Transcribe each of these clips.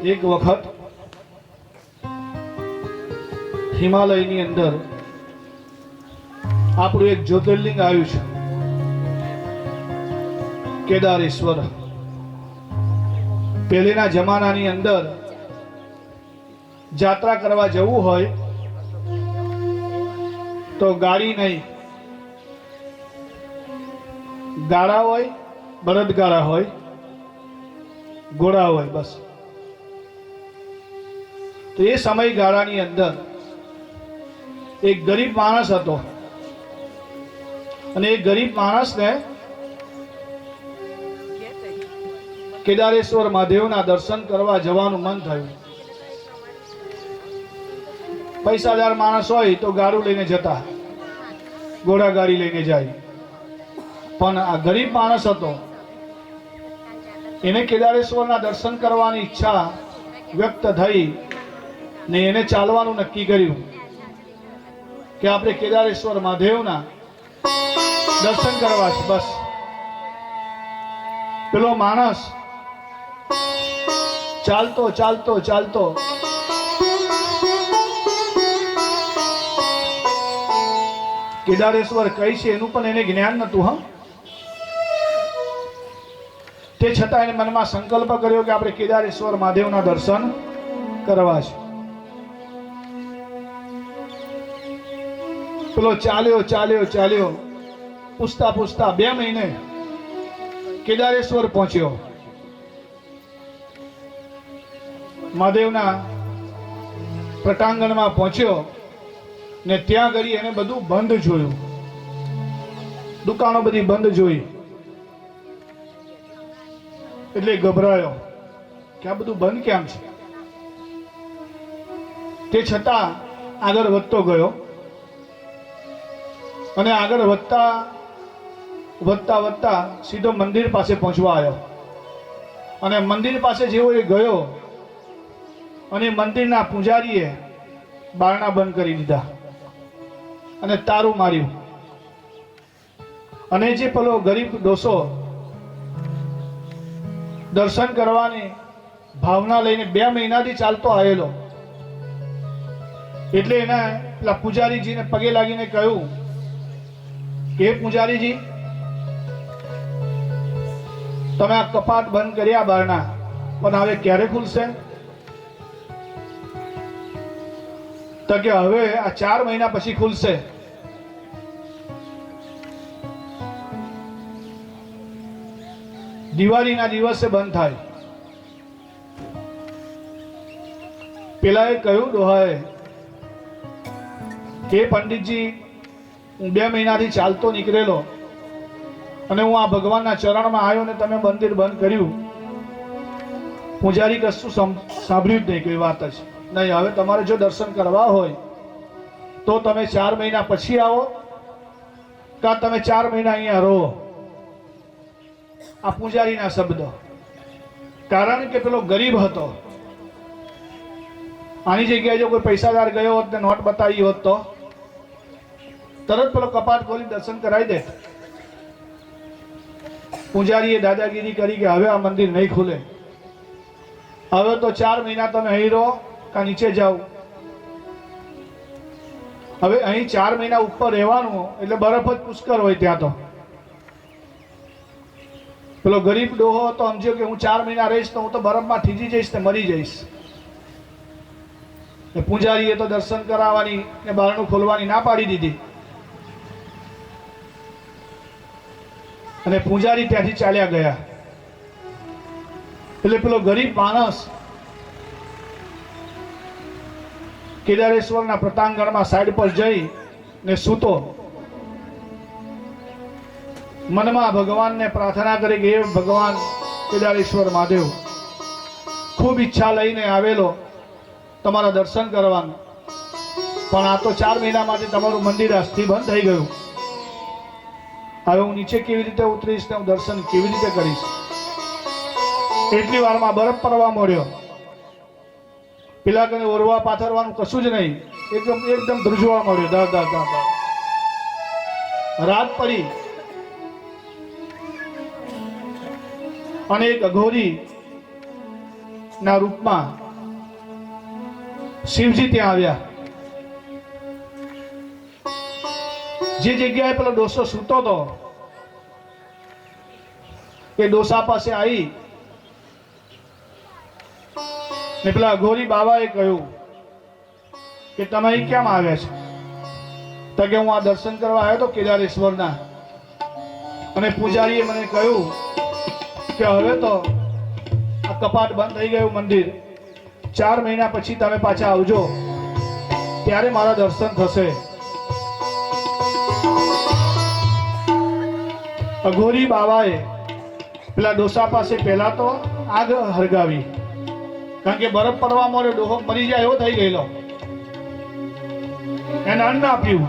એક વખત હિમાલયની અંદર આપણું એક જ્યોતિર્લિંગ આવ્યું છે, કેદારેશ્વર. પહેલીના જમાનાની અંદર જાત્રા કરવા જવું હોય તો ગાડી નહીં, ગાડા હોય, બળદગાડા હોય, ઘોડા હોય, બસ. તો એ સમયગાળાની અંદર એક ગરીબ માણસ હતો અને એ ગરીબ માણસને કેદારેશ્વર મહાદેવના દર્શન કરવા જવાનું મન થયું. પૈસાદાર માણસ હોય તો ગાડું લઈને જતા, ઘોડા ગાડી લઈને જાય, પણ આ ગરીબ માણસ હતો, એને કેદારેશ્વરના દર્શન કરવાની ઈચ્છા વ્યક્ત થઈ ને એને ચાલવાનું નક્કી કર્યું કે આપણે કેદારેશ્વર મહાદેવના દર્શન કરવા છે. બસ પેલો માણસ ચાલતો ચાલતો ચાલતો કેદારેશ્વર કઈ છે એનું પણ એને જ્ઞાન નતું. હા, તે છતાં એને મનમાં સંકલ્પ કર્યો કે આપણે કેદારેશ્વર મહાદેવના દર્શન કરવા છે. પેલો ચાલ્યો ચાલ્યો ચાલ્યો, પૂછતા પૂછતા 2 મહિને કેદારેશ્વર પહોંચ્યો. મહાદેવના પ્રટાંગણમાં પહોંચ્યો ને ત્યાં ગઈ એને બધું બંધ જોયું, દુકાનો બધી બંધ જોઈ એટલે ગભરાયો કે આ બધું બંધ કેમ છે. તે છતાં આગળ વધતો ગયો અને આગળ વધતા વધતા વધતા સીધો મંદિર પાસે પહોંચવા આવ્યો. અને મંદિર પાસે જેવો એ ગયો અને મંદિરના પૂજારીએ બારણા બંધ કરી દીધા અને તારું માર્યું. અને જે પેલો ગરીબ ડોસો દર્શન કરવાની ભાવના લઈને 2 મહિનાથી ચાલતો આવેલો, એટલે એના પેલા પૂજારીજીને પગે લાગીને કહ્યું કે પૂજારીજી, તમે આ કપાટ બંધ કર્યા બારણા, પણ હવે ક્યારે ખુલશે? તો કે હવે આ 4 મહિના પછી ખુલશે. દિવાળીના દિવસે બંધ થાય. પેલાએ કહ્યું ડોહાએ કે પંડિતજી, હું 2 મહિનાથી ચાલતો નીકળેલો અને હું આ ભગવાનના ચરણમાં આવ્યો ને તમે મંદિર બંધ કર્યું. પૂજારી કશું સાંભળ્યું જ નહીં, કોઈ વાત જ નહીં. હવે તમારે જો દર્શન કરવા હોય તો તમે 4 મહિના પછી આવો, કાં તમે 4 મહિના અહીંયા રહો. આ પૂજારીના શબ્દ. કારણ કે પેલો ગરીબ હતો. આની જગ્યાએ જો કોઈ પૈસાદાર ગયો હોત ને નોટ બતાવી હોત તો તરત પેલો કપાટ ખોલી દર્શન કરાવી દે. પૂજારીએ દાદાગીરી કરી કે હવે આ મંદિર નહીં ખુલે, હવે તો 4 મહિના તમે અહીં રહો કા નીચે જાઓ. હવે અહીં 4 મહિના ઉપર રહેવાનું એટલે બરફ જ પુષ્કળ હોય ત્યાં. તો પેલો ગરીબ ડોહો તો સમજ્યો કે હું 4 મહિના રહીશ તો હું તો બરફમાં થીજી જઈશ ને મરી જઈશ. પૂજારીએ તો દર્શન કરાવવાની ને બારણું ખોલવાની ના પાડી દીધી અને પૂજારી ત્યાંથી ચાલ્યા ગયા. એટલે પેલો ગરીબ માણસ કેદારેશ્વરના પ્રતાંગણમાં સાઈડ પર જઈ ને સૂતો. મનમાં ભગવાનને પ્રાર્થના કરી કે હે ભગવાન કેદારેશ્વર મહાદેવ, ખૂબ ઈચ્છા લઈને આવેલો તમારા દર્શન કરવાનું, પણ આ તો 4 મહિના માટે તમારું મંદિર આજથી બંધ થઈ ગયું. હવે હું નીચે કેવી રીતે ઉતરીશ ને હું દર્શન કેવી રીતે કરીશ? એટલી વારમાં બરફ પડવા મળ્યો. પેલા કને ઓરવા પાથરવાનું કશું જ નહીં, એકદમ ધ્રુજવા મળ્યો. દા દા દા દા. રાત પડી અને એક અઘોરી ના રૂપમાં શિવજી ત્યાં આવ્યા. જે જગ્યાએ પેલો ડોસો સૂતો હતો એ ડોસા પાસે આવી ને પેલા અઘોરી બાબાએ કહ્યું કે તમે અહીં કેમ આવ્યા છો? તો કે હું આ દર્શન કરવા આવ્યો તો કેદારેશ્વરના, અને પૂજારીએ મને કહ્યું કે હવે તો આ કપાટ બંધ થઈ ગયું મંદિર, 4 મહિના પછી તમે પાછા આવજો ત્યારે મારા દર્શન થશે. અઘોરી બાબાએ પેલા ડોસા પાસે પહેલા તો આગ હળગાવી, કારણ કે બરફ પડવા મળ્યો, ડોહો મરી જાય એવો થઈ ગયેલો. એને અન્ન આપ્યું.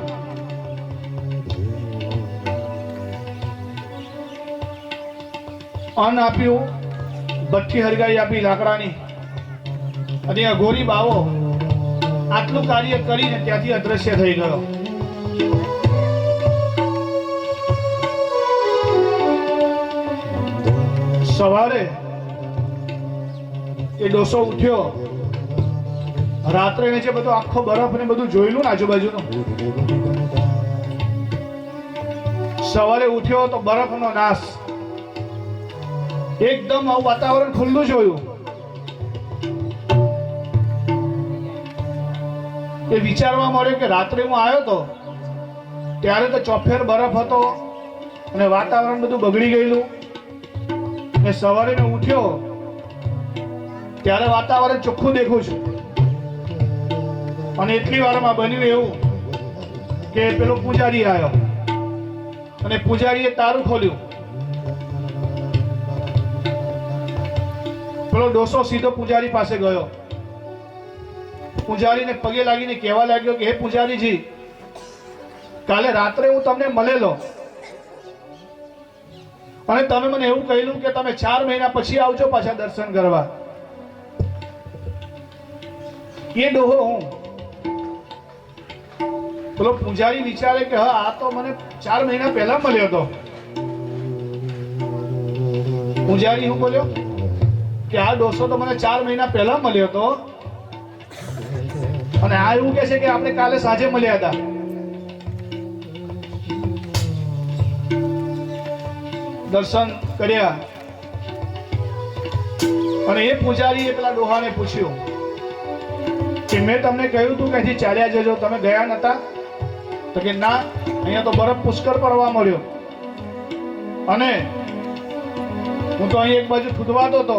અન્ન આપ્યું, ભઠ્ઠી હરગાઈ આપી લાકડાની, અને અઘોરી બાવો આટલું કાર્ય કરીને ત્યાંથી અદ્રશ્ય થઈ ગયો. સવારે એ ડોસો ઉઠ્યો, રાત્રે નીચે બધો આખો બરફ ને બધું જોયેલું ને આજુબાજુનું. સવારે ઉઠ્યો તો બરફનો નાશ, એકદમ આવું વાતાવરણ ખુલ્લું જોયું. એ વિચારવા મળ્યો કે રાત્રે હું આવ્યો તો ત્યારે તો ચોફેર બરફ હતો અને વાતાવરણ બધું બગડી ગયેલું, ને સવારે મેં ઉઠ્યો ત્યારે વાતાવરણ ચોખ્ખું દેખું છું. અને એટલી વારમાં બન્યું એવું કે પેલો પૂજારી આવ્યો અને પૂજારીએ તારું ખોલ્યું. પેલો ડોસો સીધો પૂજારી પાસે ગયો. પૂજારીને પગે લાગીને કહેવા લાગ્યો કે હે પૂજારીજી, કાલે રાત્રે હું તમને મળેલો અને તમે મને એવું કહેલું કે તમે 4 મહિના પછી આવજો પાછા દર્શન કરવા. એ ડોહો હું. પેલો પૂજારી વિચારે કે હા, આ તો મને 4 મહિના પહેલા મળ્યો હતો. પૂજારી હું બોલ્યો કે આ ડોસો તો મને 4 મહિના પહેલા મળ્યો હતો, અને આ એવું કે છે કે આપણે કાલે સાંજે મળ્યા હતા. દર્શન કર્યા અને એ પૂજારીએ પેલા ડોહાને પૂછ્યું કે મેં તમને કહ્યું હતું કે અહીંથી ચાલ્યા જજો, તમે ગયા નતા? તો કે ના, અહીંયા તો બરફ પુષ્કળ પડવા મળ્યો અને હું તો અહીં એક બાજુ થૂદવાતો હતો,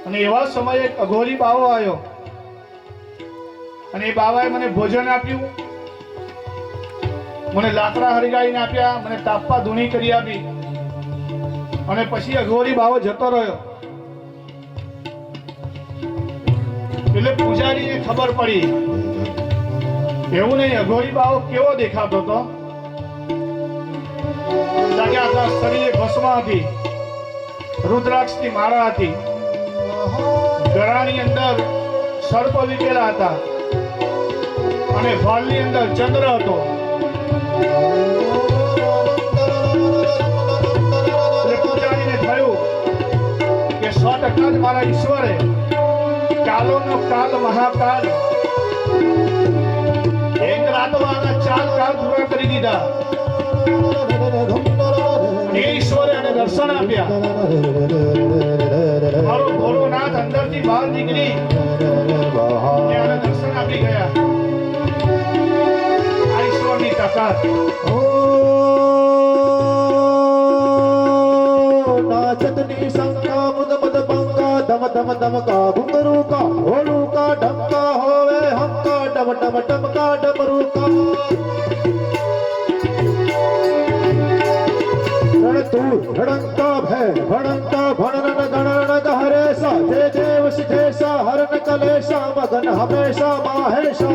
અને એવા સમયે એક અઘોરી બાવો આવ્યો અને એ બાવાએ મને ભોજન આપ્યું, મને લાકડા હરગાઈને આપ્યા, મને તાપવા ધૂણી કરી આપી, અને પછી અઘોરી બાવો જતો રહ્યો. એટલે પૂજારીને ખબર પડી, એવું નહીં, અઘોરી બાવો કેવો દેખાતો હતો? આખા શરીરે ભસ્મ હતી, રુદ્રાક્ષની માળા હતી, ગળાની અંદર સર્પ વીટેલા હતા અને ભાલની અંદર ચંદ્ર હતો. પૂજારીને થયું કે 100% જ મારા ઈશ્વરે કાલોનો કાલ મહાકાલ એક રાતમાં 4 કાળ પૂરા કરી દીધા. એ ઈશ્વરે એને દર્શન આપ્યા. મારો ભોળોનાથ અંદરથી બહાર નીકળી એને દર્શન આપી ગયા. આ ઈશ્વરની તાકાત. नाचतनी शंका मुद मद पंका दम दम दम का घुंगरू का होलू का ढमका होवे हमका डम डम डम का डमरू का रण तू रणंका भय भणंका भणन गणन गहरे सा जय देव सिद्धेशा हरन कलेशा मगन हमेशा माहेशा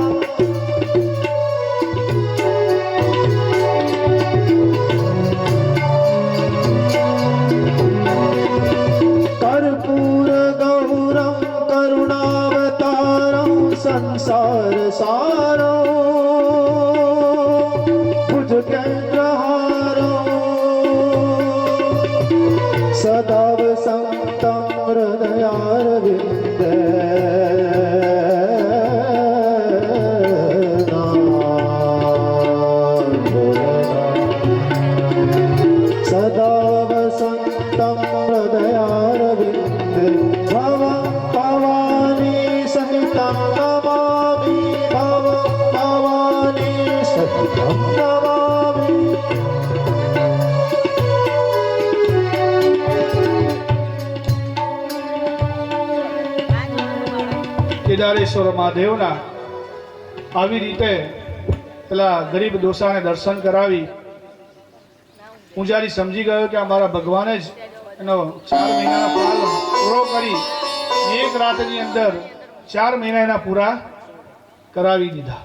संसार सारो भुज केन्द्रहारो सदा संतं हृदयारविंद पादयारविन्दे भव भवानी सहितं नमामि भव भवानी सहितं नमामि કેદારેશ્વર મહાદેવના આવી રીતે પેલા ગરીબ ડોસાને દર્શન કરાવી પૂજારી સમજી ગયો કે અમારા ભગવાને જ એનો 4 મહિનાનો પાલ પૂરો કરી એક રાતની અંદર 4 મહિના એના પૂરા કરાવી દીધા.